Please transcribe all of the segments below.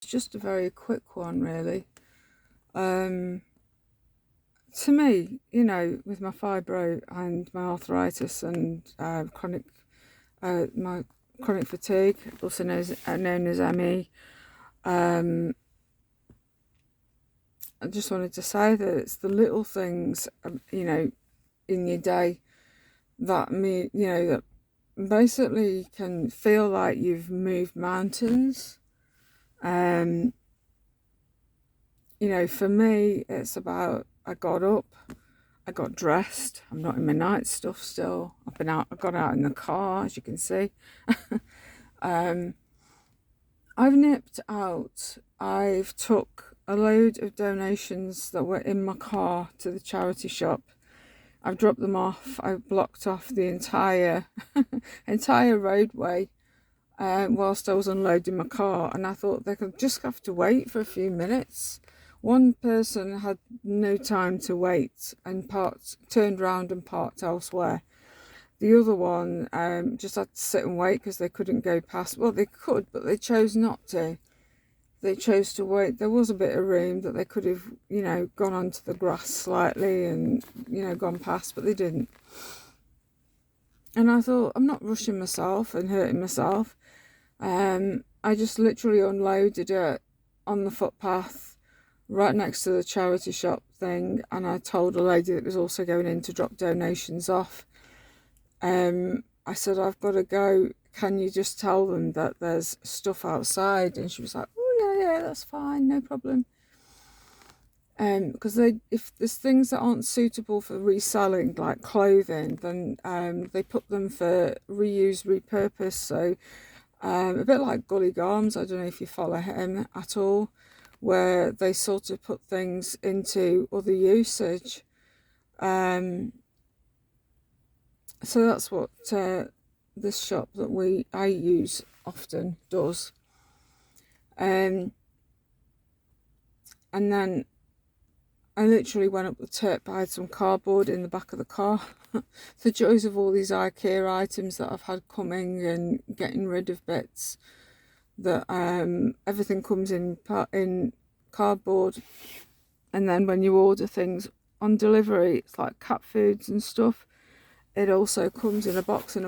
It's just a very quick one, really. Um, to me, with my fibro and my arthritis and my chronic fatigue, also known as ME, um, I just wanted to say that it's the little things, in your day that basically can feel like you've moved mountains. Um, for me, it's about I got up, I got dressed. I'm not in my night stuff still. I got out in the car, as you can see. um, I've nipped out. I've took a load of donations that were in my car to the charity shop. I've dropped them off. I've blocked off the entire entire roadway whilst I was unloading my car, and I thought they could just have to wait for a few minutes. One person had no time to wait and turned around and parked elsewhere. The other one just had to sit and wait because they couldn't go past. Well, they could, but they chose not to. They chose to wait. There was a bit of room that they could have, gone onto the grass slightly and, gone past, but they didn't. And I thought, I'm not rushing myself and hurting myself. I just literally unloaded it on the footpath right next to the charity shop thing, and I told a lady that was also going in to drop donations off. I said, I've got to go. Can you just tell them that there's stuff outside? And she was like, oh yeah, that's fine, no problem. Because if there's things that aren't suitable for reselling, like clothing, then they put them for reuse, repurpose. So a bit like Gully Garms, I don't know if you follow him at all, where they sort of put things into other usage. So that's what this shop that I use often does. And then I literally went up the tip. I had some cardboard in the back of the car. The joys of all these IKEA items that I've had coming and getting rid of bits. That everything comes in cardboard, and then when you order things on delivery, it's like cat foods and stuff, it also comes in a box. So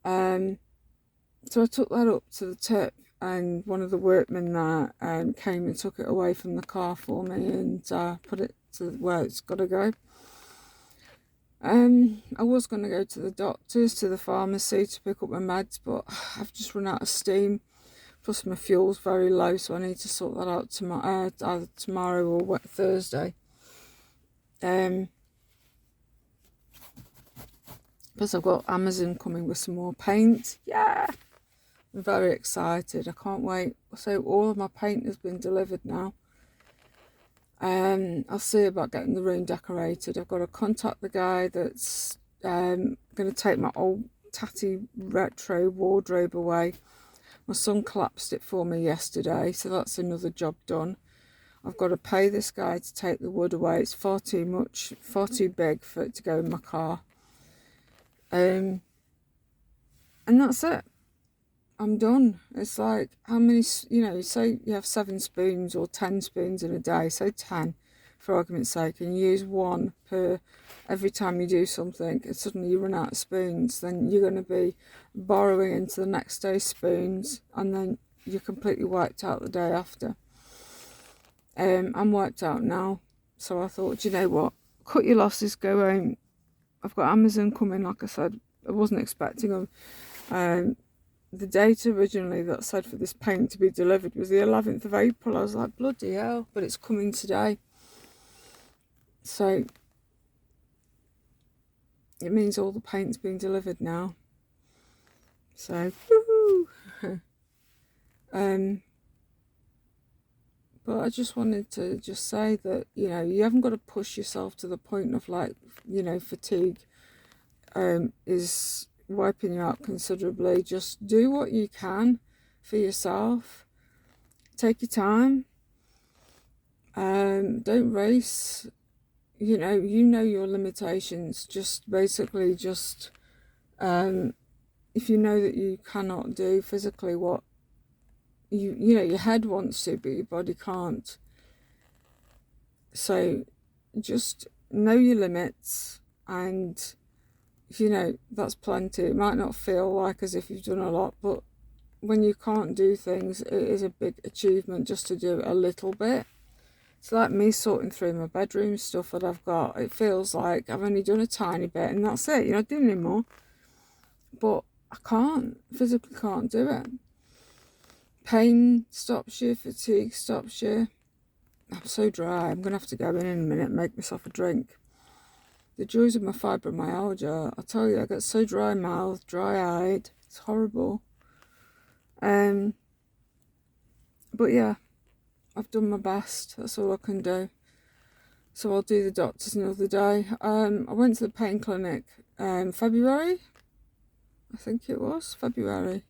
I took that up to the tip, and one of the workmen there came and took it away from the car for me and put it to where it's got to go. I was going to go to the doctors, to the pharmacy to pick up my meds, but I've just run out of steam. Plus my fuel's very low, so I need to sort that out either tomorrow or Thursday. Plus I've got Amazon coming with some more paint. Yeah! I'm very excited. I can't wait. So all of my paint has been delivered now. I'll see about getting the room decorated. I've got to contact the guy that's going to take my old tatty retro wardrobe away. My son collapsed it for me yesterday, so that's another job done. I've got to pay this guy to take the wood away. It's far too much, far too big for it to go in my car. And that's it. I'm done. It's like, how many, say you have 7 spoons or 10 spoons in a day, say 10 for argument's sake, and you use 1 per every time you do something, and suddenly you run out of spoons, then you're going to be borrowing into the next day's spoons, and then you're completely wiped out the day after. I'm wiped out now, so I thought, do you know what, cut your losses, go home. I've got Amazon coming, like I said. I wasn't expecting them. The date originally that said for this paint to be delivered was the 11th of April. I was like, bloody hell, but it's coming today. So it means all the paint's being delivered now. So, woohoo! But I just wanted to just say that, you haven't got to push yourself to the point of fatigue is wiping you out considerably. Just do what you can for yourself. Take your time. Don't race. You know your limitations. Just basically if you know that you cannot do physically what you know, your head wants to, but your body can't. So just know your limits, and you know, that's plenty. It might not feel like as if you've done a lot, but when you can't do things, it is a big achievement just to do a little bit. It's like me sorting through my bedroom stuff that I've got. It feels like I've only done a tiny bit and that's it. You're not doing any more. But I can't, physically can't do it. Pain stops you, fatigue stops you. I'm so dry. I'm going to have to go in a minute and make myself a drink. The joys of my fibromyalgia, I tell you, I get so dry mouthed, dry eyed. It's horrible. But yeah, I've done my best. That's all I can do. So I'll do the doctors another day. I went to the pain clinic February. I think it was February.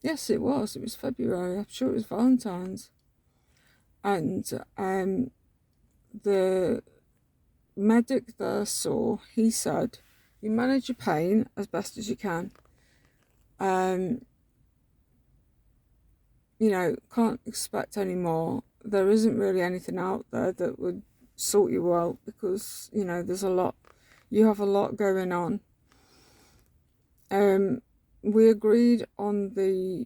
Yes, it was. It was February. I'm sure it was Valentine's. And the medic that I saw, he said, you manage your pain as best as you can. You know, can't expect any more. There isn't really anything out there that would sort you out because, you know, there's a lot. You have a lot going on. We agreed on the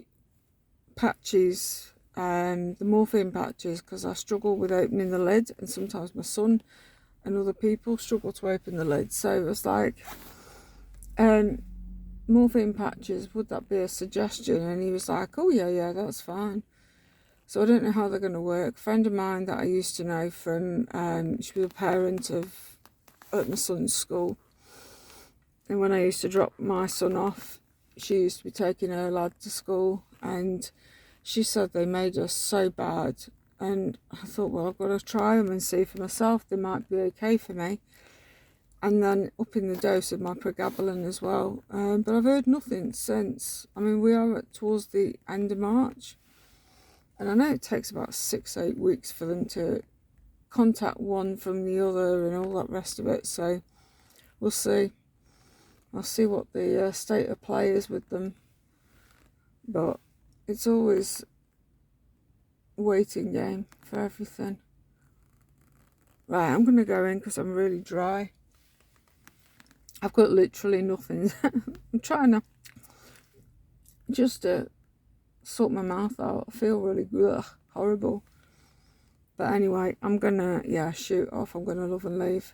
patches, the morphine patches, because I struggle with opening the lid, and sometimes my son and other people struggle to open the lid. So it was like, morphine patches, would that be a suggestion? And he was like, oh yeah, that's fine. So I don't know how they're going to work. A friend of mine that I used to know from, she was a parent at my son's school. And when I used to drop my son off, she used to be taking her lad to school. And she said they made us so bad. And I thought, well, I've got to try them and see for myself. They might be okay for me. And then upping the dose of my pregabalin as well. But I've heard nothing since. I mean, we are towards the end of March. And I know it takes about 6-8 weeks for them to contact one from the other and all that rest of it. So we'll see. I'll see what the state of play is with them. But it's always a waiting game for everything. Right, I'm going to go in because I'm really dry. I've got literally nothing. I'm trying to just sort my mouth out. I feel really horrible. But anyway, I'm going to, shoot off. I'm going to love and leave.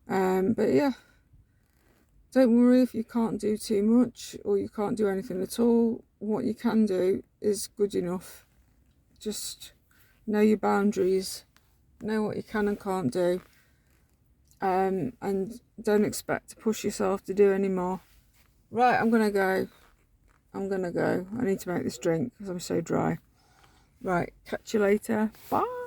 But yeah. Don't worry if you can't do too much or you can't do anything at all. What you can do is good enough. Just know your boundaries. Know what you can and can't do. And don't expect to push yourself to do any more. Right, I'm going to go. I need to make this drink because I'm so dry. Right, catch you later. Bye.